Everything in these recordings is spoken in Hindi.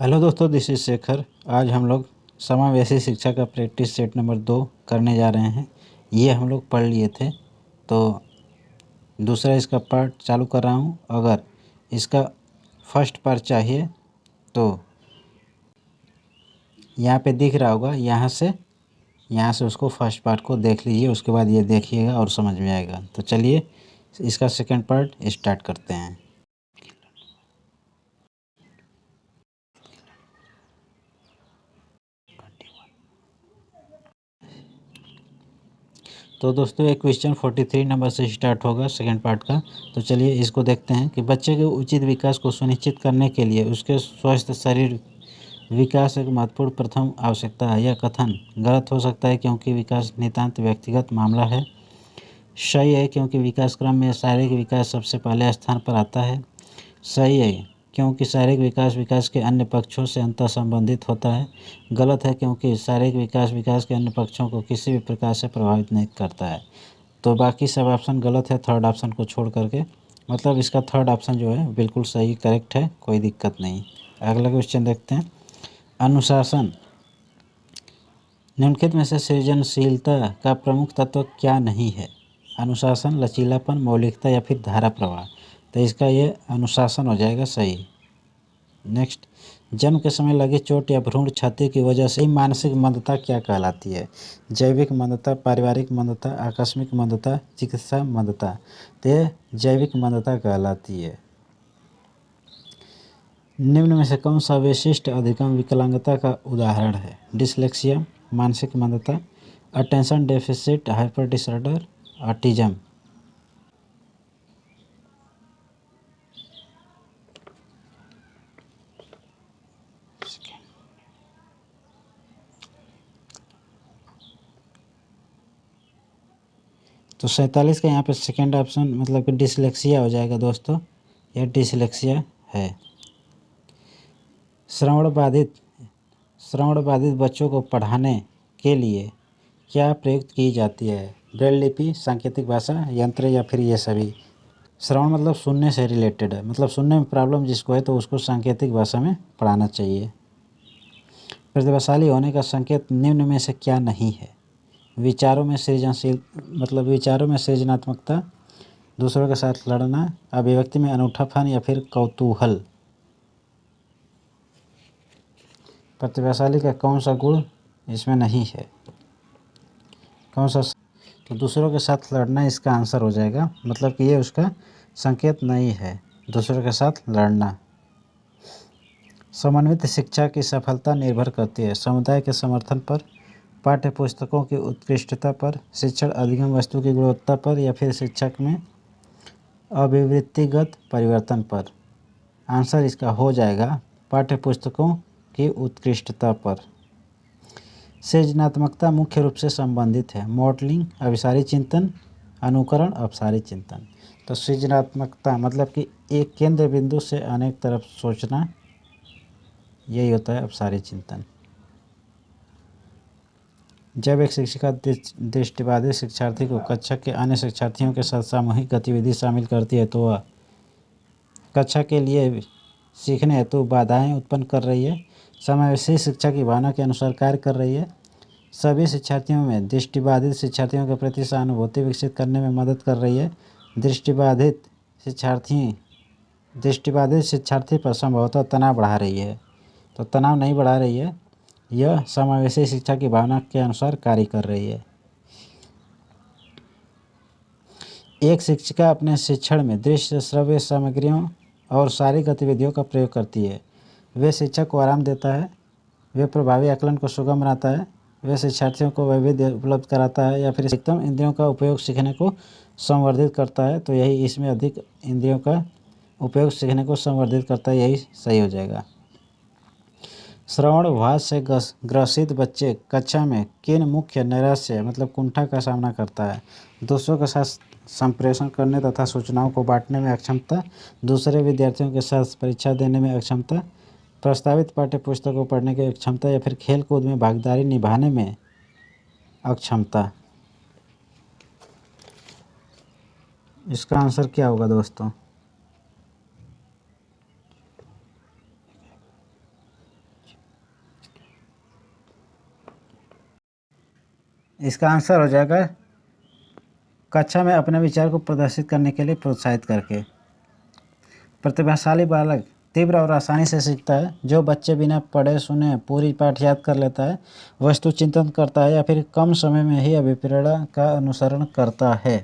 हेलो दोस्तों, दिस इज शेखर। आज हम लोग समावेशी शिक्षा का प्रैक्टिस सेट नंबर 2 करने जा रहे हैं। ये हम लोग पढ़ लिए थे, तो दूसरा इसका पार्ट चालू कर रहा हूँ। अगर इसका फर्स्ट पार्ट चाहिए तो यहाँ पे दिख रहा होगा, यहाँ से उसको फर्स्ट पार्ट को देख लीजिए, उसके बाद ये देखिएगा और समझ में आएगा। तो चलिए इसका सेकंड पार्ट स्टार्ट करते हैं। तो दोस्तों एक क्वेश्चन 43 नंबर से स्टार्ट होगा सेकंड पार्ट का। तो चलिए इसको देखते हैं कि बच्चे के उचित विकास को सुनिश्चित करने के लिए उसके स्वस्थ शरीर विकास एक महत्वपूर्ण प्रथम आवश्यकता है। यह कथन गलत हो सकता है क्योंकि विकास नितांत व्यक्तिगत मामला है। सही है क्योंकि विकास क्रम में शारीरिक विकास सबसे पहले स्थान पर आता है। सही है क्योंकि शारीरिक विकास विकास के अन्य पक्षों से अंतः संबंधित होता है। गलत है क्योंकि शारीरिक विकास विकास के अन्य पक्षों को किसी भी प्रकार से प्रभावित नहीं करता है। तो बाकी सब ऑप्शन गलत है, थर्ड ऑप्शन को छोड़ करके। मतलब इसका थर्ड ऑप्शन जो है बिल्कुल सही करेक्ट है, कोई दिक्कत नहीं। अगला क्वेश्चन देखते हैं। अनुशासन निम्नलिखित में से सृजनशीलता का प्रमुख तत्व क्या नहीं है? अनुशासन, लचीलापन, मौलिकता या फिर धारा प्रवाह। तो इसका ये अनुशासन हो जाएगा सही। नेक्स्ट, जन्म के समय लगी चोट या भ्रूण क्षति की वजह से मानसिक मंदता क्या कहलाती है? जैविक मंदता, पारिवारिक मंदता, आकस्मिक मंदता, चिकित्सा मंदता। तो ये जैविक मंदता कहलाती है। निम्न में से कौन सा विशिष्ट अधिगम विकलांगता का उदाहरण है? डिसलेक्सिया, मानसिक मंदता, attention deficit hyper disorder, autism. तो 47 का यहाँ पे सेकेंड ऑप्शन मतलब कि डिसलेक्सिया हो जाएगा दोस्तों। यह डिसलेक्सिया है। श्रवण बाधित बच्चों को पढ़ाने के लिए क्या प्रयुक्त की जाती है? ब्रेल लिपि, सांकेतिक भाषा, यंत्र या फिर ये सभी? श्रवण मतलब सुनने से रिलेटेड है, मतलब सुनने में प्रॉब्लम जिसको है तो उसको सांकेतिक भाषा में पढ़ाना चाहिए। प्रतिभाशाली होने का संकेत निम्न में से क्या नहीं है? विचारों में सृजनात्मकता, दूसरों के साथ लड़ना, अभिव्यक्ति में अनूठापन या फिर कौतूहल। प्रतिभाशाली का कौन सा गुण इसमें नहीं है? कौन सा? तो दूसरों के साथ लड़ना इसका आंसर हो जाएगा, मतलब कि ये उसका संकेत नहीं है, दूसरों के साथ लड़ना। समन्वित शिक्षा की सफलता निर्भर करती है समुदाय के समर्थन पर, पाठ्य पुस्तकों की उत्कृष्टता पर, शिक्षण अधिगम वस्तु की गुणवत्ता पर या फिर शिक्षक में अभिवृत्तिगत परिवर्तन पर। आंसर इसका हो जाएगा पाठ्य पुस्तकों की उत्कृष्टता पर। सृजनात्मकता मुख्य रूप से संबंधित है मॉडलिंग, अभिसारी चिंतन, अनुकरण, अपसारी चिंतन। तो सृजनात्मकता मतलब कि एक केंद्र बिंदु से अनेक तरफ सोचना, यही होता है अपसारी चिंतन। जब एक शिक्षिका दृष्टिबाधित शिक्षार्थी को कक्षा के अन्य शिक्षार्थियों के साथ सामूहिक गतिविधि शामिल करती है तो वह कक्षा के लिए सीखने हेतु बाधाएं उत्पन्न कर रही है, समावेशी शिक्षा की भावना के अनुसार कार्य कर रही है, सभी शिक्षार्थियों में दृष्टिबाधित शिक्षार्थियों के प्रति सहानुभूति विकसित करने में मदद कर रही है, दृष्टिबाधित शिक्षार्थी पर संभवतः तनाव बढ़ा रही है। तो तनाव नहीं बढ़ा रही है, यह समावेशी शिक्षा की भावना के अनुसार कार्य कर रही है। एक शिक्षिका अपने शिक्षण में दृश्य श्रव्य सामग्रियों और सारी गतिविधियों का प्रयोग करती है। वे शिक्षक को आराम देता है, वे प्रभावी आकलन को सुगम बनाता है, वे शिक्षार्थियों को वैविध्य उपलब्ध कराता है या फिर अधिकतम इंद्रियों का उपयोग सीखने को संवर्धित करता है। तो यही इसमें अधिक इंद्रियों का उपयोग सीखने को संवर्धित करता है, यही सही हो जाएगा। श्रवणभाष से ग्रसित बच्चे कक्षा में किन मुख्य नैराश्य मतलब कुंठा का सामना करता है? दूसरों के साथ संप्रेषण करने तथा सूचनाओं को बांटने में अक्षमता, दूसरे विद्यार्थियों के साथ परीक्षा देने में अक्षमता, प्रस्तावित पाठ्य पुस्तक को पढ़ने की अक्षमता या फिर खेल कूद में भागीदारी निभाने में अक्षमता। इसका आंसर क्या होगा दोस्तों? इसका आंसर हो जाएगा कक्षा में अपने विचार को प्रदर्शित करने के लिए प्रोत्साहित करके। प्रतिभाशाली बालक तीव्र और आसानी से सीखता है। जो बच्चे बिना पढ़े सुने पूरी पाठ याद कर लेता है, वस्तु चिंतन करता है या फिर कम समय में ही अभिप्रेरणा का अनुसरण करता है।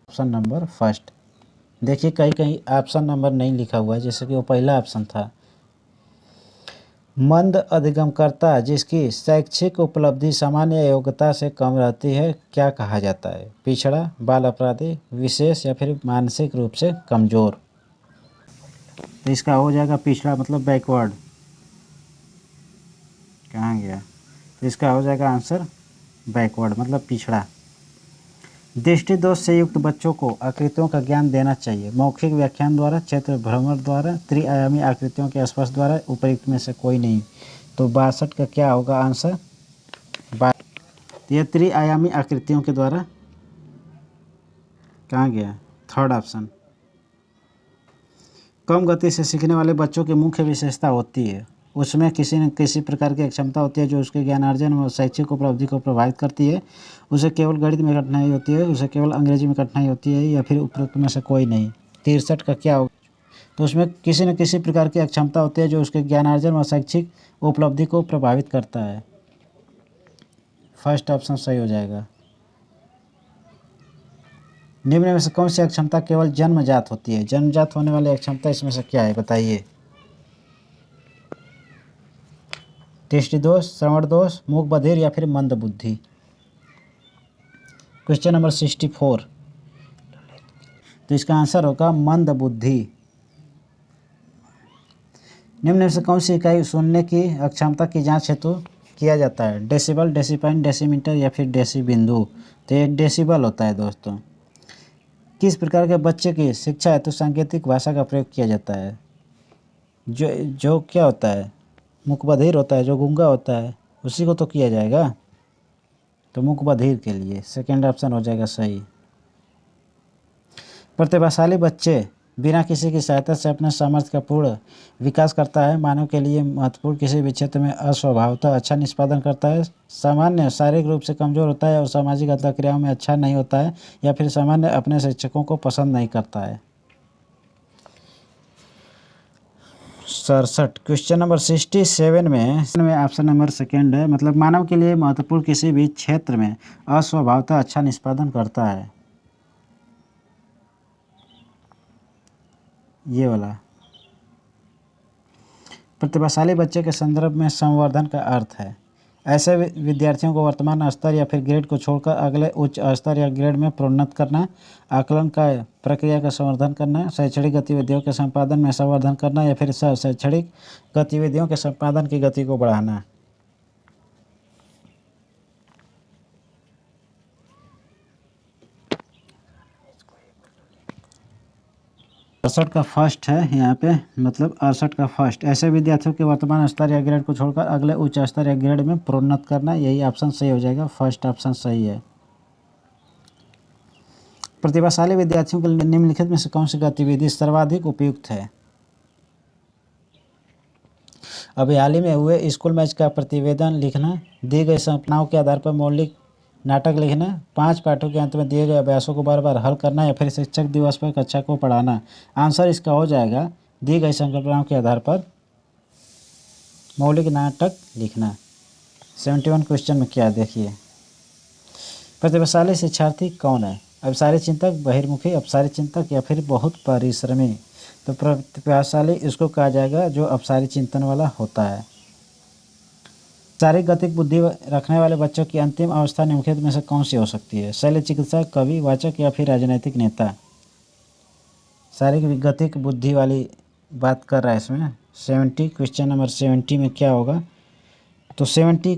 Option number first. देखिए कहीं कहीं ऑप्शन नंबर नहीं लिखा हुआ है, जैसे कि वो पहला ऑप्शन था। मंद अधिगमकर्ता जिसकी शैक्षिक उपलब्धि सामान्य योग्यता से कम रहती है क्या कहा जाता है? पिछड़ा, बाल अपराधी, विशेष या फिर मानसिक रूप से कमजोर। तो इसका हो जाएगा पिछड़ा, मतलब बैकवर्ड। कहाँ गया? तो इसका हो जाएगा आंसर बैकवर्ड, मतलब पिछड़ा। दृष्टि दोष से युक्त बच्चों को आकृतियों का ज्ञान देना चाहिए। मौखिक व्याख्यान द्वारा, क्षेत्र भ्रमण द्वारा, त्रिआयामी आकृतियों के स्पर्श द्वारा, उपयुक्त में से कोई नहीं। तो 62 का क्या होगा आंसर? यह त्रिआयामी आकृतियों के द्वारा। कहाँ गया? Third option. कम गति से सीखने वाले बच्चों की मुख्य विशेषता होती है, उसमें किसी न किसी प्रकार की क्षमता होती है जो उसके ज्ञानार्जन और शैक्षिक उपलब्धि को प्रभावित करती है। उसे केवल गणित में कठिनाई होती है, उसे केवल अंग्रेजी में कठिनाई होती है, या फिर उपरोक्त में से कोई नहीं। 63 का क्या होगा? तो उसमें किसी न किसी प्रकार की क्षमता होती है जो उसके ज्ञानार्जन और शैक्षिक उपलब्धि को प्रभावित करता है। फर्स्ट ऑप्शन सही हो जाएगा। निम्न में से कौन सी अक्षमता केवल जन्मजात होती है? जन्मजात होने वाली अक्षमता इसमें से क्या है, बताइए? दृष्टि दोष, श्रवण दोष, मूक बधिर या फिर मंद बुद्धि। Question number 64। तो इसका आंसर होगा मंद बुद्धि। निम्न में से कौन सी इकाई सुनने की अक्षमता की जांच हेतु किया जाता है? डेसिबल, डेसीपाइन, डेसीमीटर या फिर डेसीबिंदु। तो ये डेसिबल होता है दोस्तों। किस प्रकार के बच्चे की शिक्षा हेतु सांकेतिक भाषा का प्रयोग किया जाता है? जो क्या होता है? मूक बधिर होता है, जो गूंगा होता है, उसी को तो किया जाएगा। तो मूक बधिर के लिए सेकेंड ऑप्शन हो जाएगा सही। प्रतिभाशाली बच्चे बिना किसी की सहायता से अपने सामर्थ्य का पूर्ण विकास करता है। मानव के लिए महत्वपूर्ण किसी भी क्षेत्र में अस्वभावतः अच्छा निष्पादन करता है। सामान्य शारीरिक रूप से कमजोर होता है और सामाजिक अंतःक्रियाओं में अच्छा नहीं होता है, या फिर सामान्य अपने शिक्षकों को पसंद नहीं करता है। 67। क्वेश्चन नंबर 67 में ऑप्शन नंबर सेकेंड है, मतलब मानव के लिए महत्वपूर्ण किसी भी क्षेत्र में अस्वभावतः अच्छा निष्पादन करता है। ये वाला। प्रतिभाशाली बच्चे के संदर्भ में संवर्धन का अर्थ है ऐसे विद्यार्थियों को वर्तमान स्तर या फिर ग्रेड को छोड़कर अगले उच्च स्तर या ग्रेड में प्रोन्नत करना, आकलन का प्रक्रिया का संवर्धन करना, शैक्षणिक गतिविधियों के संपादन में संवर्धन करना, या फिर शैक्षणिक गतिविधियों के संपादन की गति को बढ़ाना। अड़सठ का फर्स्ट है यहाँ पे, मतलब 68 का फर्स्ट। ऐसे विद्यार्थियों के वर्तमान स्तर या ग्रेड को छोड़कर अगले उच्च स्तर या ग्रेड में प्रोन्नत करना, यही ऑप्शन सही हो जाएगा। फर्स्ट ऑप्शन सही है। प्रतिभाशाली विद्यार्थियों के लिए निम्नलिखित में से कौन सी गतिविधि सर्वाधिक उपयुक्त है? अभी हाल ही में हुए स्कूल मैच का प्रतिवेदन लिखना, दी गई संकल्पनाओं के आधार पर मौलिक नाटक लिखना, 5 पाठों के अंत में दिए गए अभ्यासों को बार बार हल करना, या फिर शिक्षक दिवस पर कक्षा को पढ़ाना। आंसर इसका हो जाएगा दी गई संकल्पनाओं के आधार पर मौलिक नाटक लिखना। 71 क्वेश्चन में क्या देखिए, प्रतिभाशाली शिक्षार्थी कौन है? अपसारी चिंतक, बहिर्मुखी, अपसारी चिंतक या फिर बहुत परिश्रमी। तो प्रतिभाशाली इसको कहा जाएगा जो अपसारी चिंतन वाला होता है। शारीरिक गतिक बुद्धि रखने वाले बच्चों की अंतिम अवस्था निम्नलिखित में से कौन सी हो सकती है? शल्य चिकित्सक, कवि, वाचक या फिर राजनीतिक नेता। शारीरिक गतिक बुद्धि वाली बात कर रहा है इसमें। 70 क्वेश्चन नंबर 70 में क्या होगा? तो 70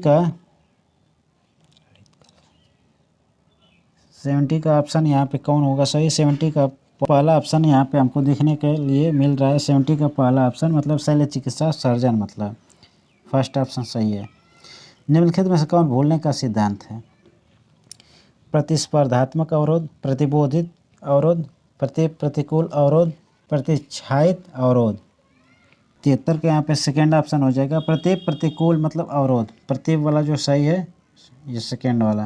का ऑप्शन यहाँ पे कौन होगा सही? 70 का पहला ऑप्शन यहाँ पे हमको देखने के लिए मिल रहा है। 70 का पहला ऑप्शन मतलब शल्य चिकित्सा सर्जन, मतलब फर्स्ट ऑप्शन सही है। निम्नलिखित में से कौन भूलने का सिद्धांत है? प्रतिस्पर्धात्मक अवरोध, प्रतिबोधित अवरोध, प्रतिकूल अवरोध, प्रतिच्छायित अवरोध। 73 के यहाँ पे सेकेंड ऑप्शन हो जाएगा। प्रत्येक प्रतिकूल मतलब अवरोध, प्रत्येक वाला जो सही है ये सेकेंड वाला।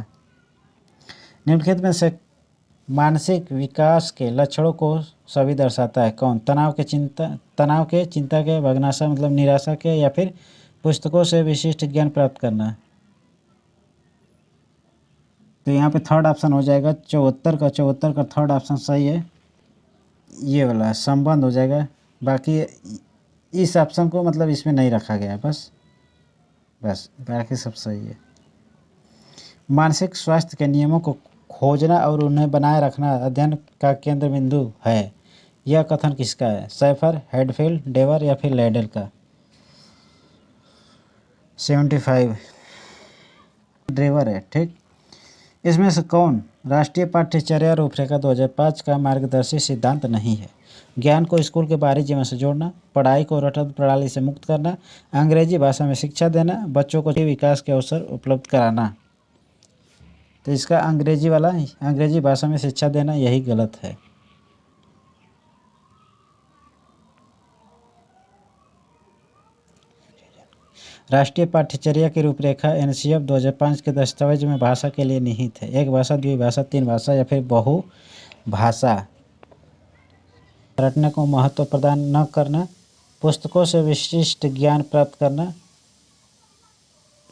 निम्नलिखित में से मानसिक विकास के लक्षणों को सभी दर्शाता है कौन? तनाव के, चिंता के, भग्नाशा मतलब निराशा के, या फिर पुस्तकों से विशिष्ट ज्ञान प्राप्त करना। तो यहाँ पे थर्ड ऑप्शन हो जाएगा 74 का थर्ड ऑप्शन सही है, ये वाला संबंध हो जाएगा। बाकी इस ऑप्शन को मतलब इसमें नहीं रखा गया है, बस बाकी सब सही है। मानसिक स्वास्थ्य के नियमों को खोजना और उन्हें बनाए रखना अध्ययन का केंद्र बिंदु है, यह कथन किसका है? सैफर, हेडफील्ड, डेवर या फिर लेडल का? 75 ड्रेवर है, ठीक। इसमें से कौन राष्ट्रीय पाठ्यचर्या रूपरेखा 2005 का मार्गदर्शी सिद्धांत नहीं है? ज्ञान को स्कूल के बाहरी जीवन से जोड़ना, पढ़ाई को रटत प्रणाली से मुक्त करना, अंग्रेजी भाषा में शिक्षा देना, बच्चों को विकास के अवसर उपलब्ध कराना। तो इसका अंग्रेजी भाषा में शिक्षा देना यही गलत है। राष्ट्रीय पाठ्यचर्या की रूपरेखा एनसीएफ 2005 के दस्तावेज में भाषा के लिए निहित है। एक भाषा, द्विभाषा, तीन भाषा या फिर बहुभाषा। रटने को महत्व प्रदान न करना, पुस्तकों से विशिष्ट ज्ञान प्राप्त करना,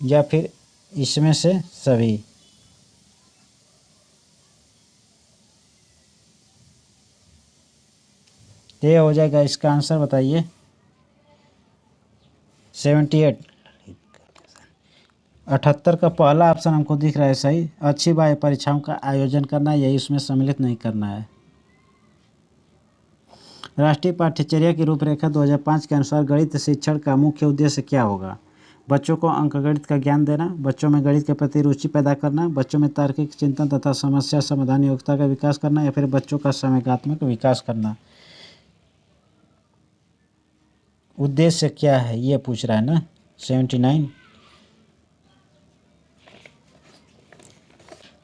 या फिर इसमें से सभी। ये हो जाएगा इसका आंसर, बताइए। 78 78 का पहला ऑप्शन हमको दिख रहा है सही। अच्छी बाह्य परीक्षाओं का आयोजन करना, यही उसमें सम्मिलित नहीं करना है। राष्ट्रीय पाठ्यचर्या की रूपरेखा 2005 के अनुसार गणित शिक्षण का मुख्य उद्देश्य क्या होगा? बच्चों को अंकगणित का ज्ञान देना, बच्चों में गणित के प्रति रुचि पैदा करना, बच्चों में तार्किक चिंतन तथा समस्या समाधान योग्यता का विकास करना, या फिर बच्चों का संवेगात्मक विकास करना। उद्देश्य क्या है ये पूछ रहा है ना।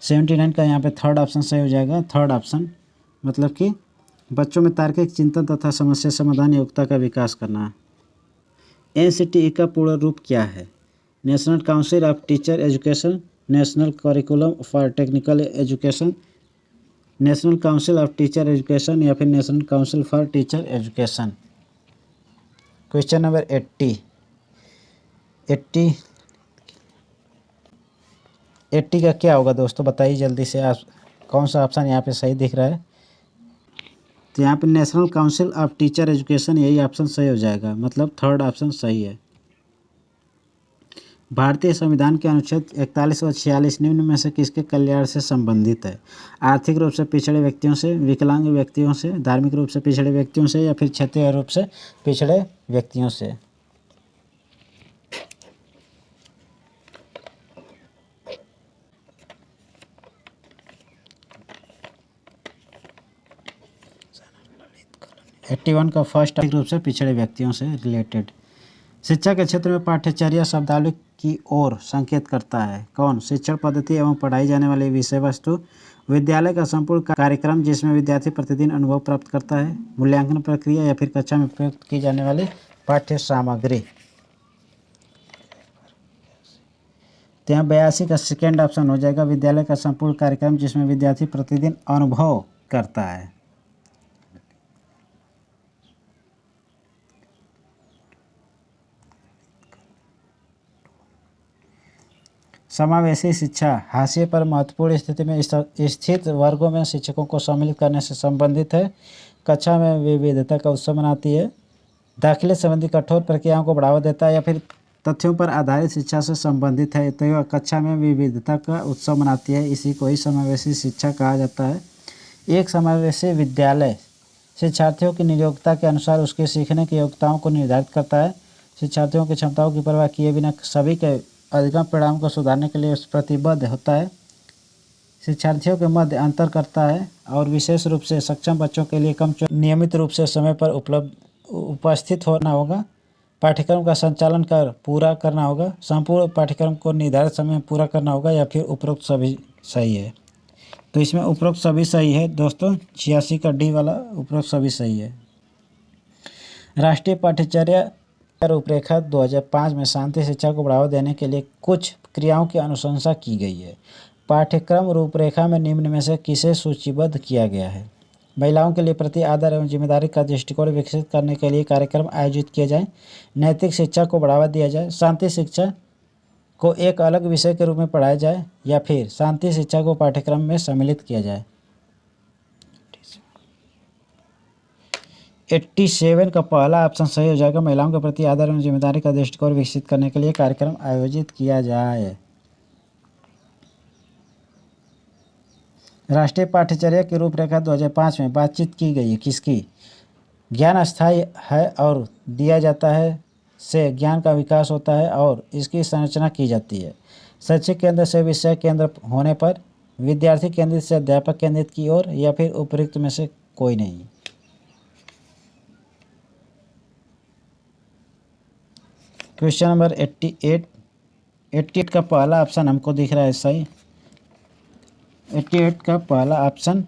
79 का यहाँ पे थर्ड ऑप्शन सही हो जाएगा। थर्ड ऑप्शन मतलब कि बच्चों में तार्किक चिंतन तथा समस्या समाधान योग्यता का विकास करना। एनसीटीई का पूर्ण रूप क्या है? National council of teacher education, national curriculum for technical education, national council of teacher education, या फिर national council for teacher education. Question number 80 का क्या होगा दोस्तों, बताइए जल्दी से। आप कौन सा ऑप्शन यहाँ पे सही दिख रहा है? तो यहाँ पे national council of teacher education, यही ऑप्शन सही हो जाएगा, मतलब थर्ड ऑप्शन सही है। भारतीय संविधान के अनुच्छेद 41 और 46 निम्न में से किसके कल्याण से संबंधित है? आर्थिक रूप से पिछड़े व्यक्तियों से, विकलांग व्यक्तियों से, धार्मिक रूप से पिछड़े व्यक्तियों से, या फिर क्षेत्रीय रूप से पिछड़े व्यक्तियों से। एट्टी 81 का फर्स्ट रूप से पिछड़े व्यक्तियों से रिलेटेड। शिक्षा के क्षेत्र में पाठ्यचर्या शब्दावली की ओर संकेत करता है कौन? शिक्षण पद्धति एवं पढ़ाई जाने वाली विषय वस्तु, विद्यालय का संपूर्ण कार्यक्रम जिसमें विद्यार्थी प्रतिदिन अनुभव प्राप्त करता है, मूल्यांकन प्रक्रिया, या फिर कक्षा में प्रयुक्त की जाने वाली पाठ्य सामग्री। तो यहाँ 82 का सेकेंड ऑप्शन हो जाएगा, विद्यालय का संपूर्ण कार्यक्रम जिसमें विद्यार्थी प्रतिदिन अनुभव करता है। समावेशी शिक्षा हाशिए पर महत्वपूर्ण स्थिति में स्थित वर्गों में शिक्षकों को सम्मिलित करने से संबंधित है। कक्षा में विविधता का उत्सव मनाती है। दाखिले संबंधी कठोर प्रक्रियाओं को बढ़ावा देता है, या फिर तथ्यों पर आधारित शिक्षा से संबंधित है। तो यह कक्षा में विविधता का उत्सव मनाती है, इसी को ही समावेशी शिक्षा कहा जाता है। एक समावेशी विद्यालय शिक्षार्थियों की नियोक्ता के अनुसार उसके सीखने की योग्यताओं को निर्धारित करता है। शिक्षार्थियों की क्षमताओं की परवाह किए बिना सभी के अधिगम परिणाम को सुधारने के लिए प्रतिबद्ध होता है। शिक्षार्थियों के मध्य अंतर करता है, और विशेष रूप से सक्षम बच्चों के लिए कम नियमित रूप से समय पर उपस्थित होना होगा। पाठ्यक्रम का संचालन कर पूरा करना होगा। संपूर्ण पाठ्यक्रम को निर्धारित समय में पूरा करना होगा, या फिर उपरोक्त सभी सही है। तो इसमें उपरोक्त सभी सही है दोस्तों। 86 का डी वाला उपरोक्त सभी सही है। राष्ट्रीय पाठ्यचर्या रूपरेखा 2005 में शांति शिक्षा को बढ़ावा देने के लिए कुछ क्रियाओं की अनुशंसा की गई है। पाठ्यक्रम रूपरेखा में निम्न में से किसे सूचीबद्ध किया गया है? महिलाओं के लिए प्रति आदर एवं जिम्मेदारी का दृष्टिकोण विकसित करने के लिए कार्यक्रम आयोजित किए जाएं, नैतिक शिक्षा को बढ़ावा दिया जाए, शांति शिक्षा को एक अलग विषय के रूप में पढ़ाया जाए, या फिर शांति शिक्षा को पाठ्यक्रम में सम्मिलित किया जाए। 87 का पहला ऑप्शन सही हो जाएगा। महिलाओं के प्रति आदर एवं जिम्मेदारी का दृष्टिकोण विकसित करने के लिए कार्यक्रम आयोजित किया जाए। राष्ट्रीय पाठ्यचर्या की रूपरेखा 2005 में बातचीत की गई है किसकी? ज्ञान अस्थायी है और दिया जाता है से ज्ञान का विकास होता है और इसकी संरचना की जाती है। शैक्षिक केंद्र से विषय केंद्र होने पर, विद्यार्थी केंद्रित से अध्यापक केंद्रित की ओर, या फिर उपयुक्त में से कोई नहीं। क्वेश्चन नंबर 88 का पहला ऑप्शन हमको दिख रहा है सही। 88 का पहला ऑप्शन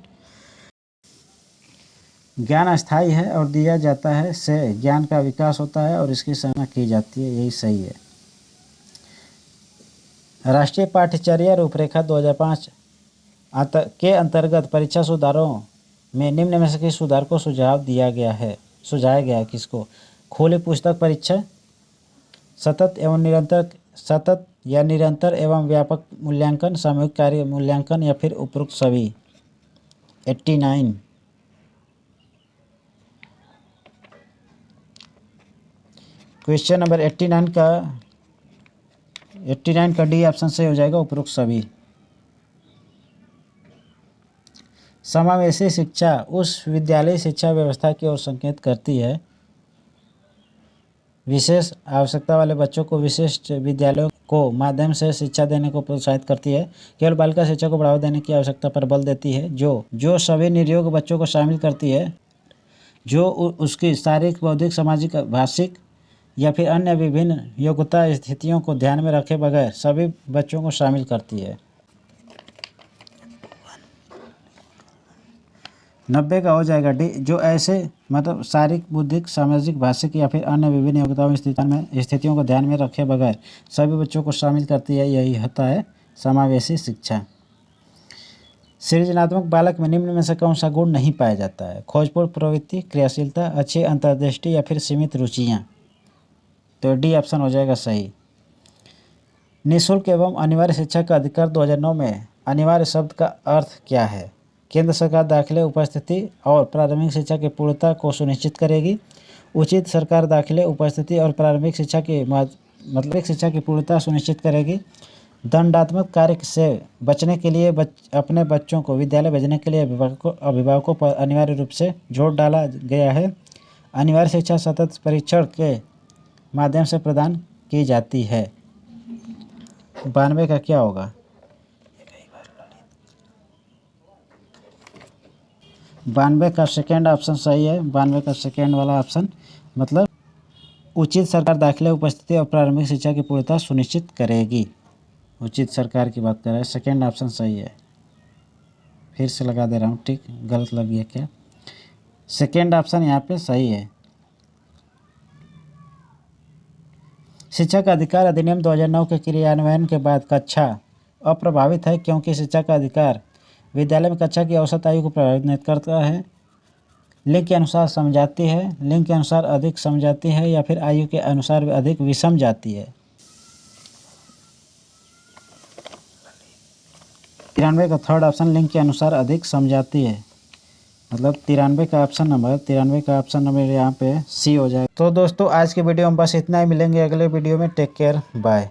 ज्ञान अस्थायी है और दिया जाता है से ज्ञान का विकास होता है और इसकी संरचना की जाती है, यही सही है। राष्ट्रीय पाठ्यचर्या रूपरेखा 2005 के अंतर्गत परीक्षा सुधारों में निम्न में से किस सुधार को सुझाया गया है किसको? खुली पुस्तक परीक्षा, सतत या निरंतर एवं व्यापक मूल्यांकन, सामूहिक कार्य मूल्यांकन, या फिर उपरोक्त सभी। 89 क्वेश्चन नंबर 89 का डी ऑप्शन सही हो जाएगा, उपरोक्त सभी। समावेशी शिक्षा उस विद्यालय शिक्षा व्यवस्था की ओर संकेत करती है विशेष आवश्यकता वाले बच्चों को विशिष्ट विद्यालयों को माध्यम से शिक्षा देने को प्रोत्साहित करती है। केवल बालिका शिक्षा को बढ़ावा देने की आवश्यकता पर बल देती है, जो सभी निरयोग बच्चों को शामिल करती है, जो उसकी शारीरिक, बौद्धिक, सामाजिक, भाषिक या फिर अन्य विभिन्न योग्यता स्थितियों को ध्यान में रखे बगैर सभी बच्चों को शामिल करती है। 90 का हो जाएगा डी, जो ऐसे मतलब शारीरिक, बौद्धिक, सामाजिक, भाषिक या फिर अन्य विभिन्न योग्यताओं स्थितियों को ध्यान में रखे बगैर सभी बच्चों को शामिल करती है, यही होता है समावेशी शिक्षा। सृजनात्मक बालक में निम्न में से कौन सा गुण नहीं पाया जाता है? खोजपूर्ण प्रवृत्ति, क्रियाशीलता, अच्छी अंतर्दृष्टि, या फिर सीमित रुचियाँ। तो डी ऑप्शन हो जाएगा सही। निःशुल्क एवं अनिवार्य शिक्षा का अधिकार 2009 में अनिवार्य शब्द का अर्थ क्या है? केंद्र सरकार दाखिले, उपस्थिति और प्रारंभिक शिक्षा की पूर्णता को सुनिश्चित करेगी। उचित सरकार दाखिले, उपस्थिति और प्रारंभिक शिक्षा की शिक्षा की पूर्णता सुनिश्चित करेगी। दंडात्मक कार्य से बचने के लिए अपने बच्चों को विद्यालय भेजने के लिए अभिभावकों पर अनिवार्य रूप से जोर डाला गया है। अनिवार्य शिक्षा सतत परीक्षण के माध्यम से प्रदान की जाती है। 92 का क्या होगा? 92 का सेकेंड ऑप्शन सही है। 92 का सेकेंड वाला ऑप्शन मतलब उचित सरकार दाखिले, उपस्थिति और प्रारंभिक शिक्षा की पूर्णता सुनिश्चित करेगी। उचित सरकार की बात कर रहा है, सेकेंड ऑप्शन सही है। फिर से लगा दे रहा हूँ, ठीक, गलत लग गया क्या? सेकेंड ऑप्शन यहाँ पे सही है। शिक्षा का अधिकार अधिनियम 2009 के क्रियान्वयन के बाद कक्षा अप्रभावित है, क्योंकि शिक्षा का अधिकार विद्यालय में कक्षा की औसत आयु को प्रभावित नहीं करता है। लिंग के अनुसार समझाती है, लिंग के अनुसार अधिक समझाती है, या फिर आयु के अनुसार अधिक विषम जाती है। 93 का थर्ड ऑप्शन लिंग के अनुसार अधिक समझाती है, मतलब 93 का ऑप्शन नंबर यहाँ पे सी हो जाएगा। तो दोस्तों आज के वीडियो में बस इतना ही, मिलेंगे अगले वीडियो में। Take care, bye.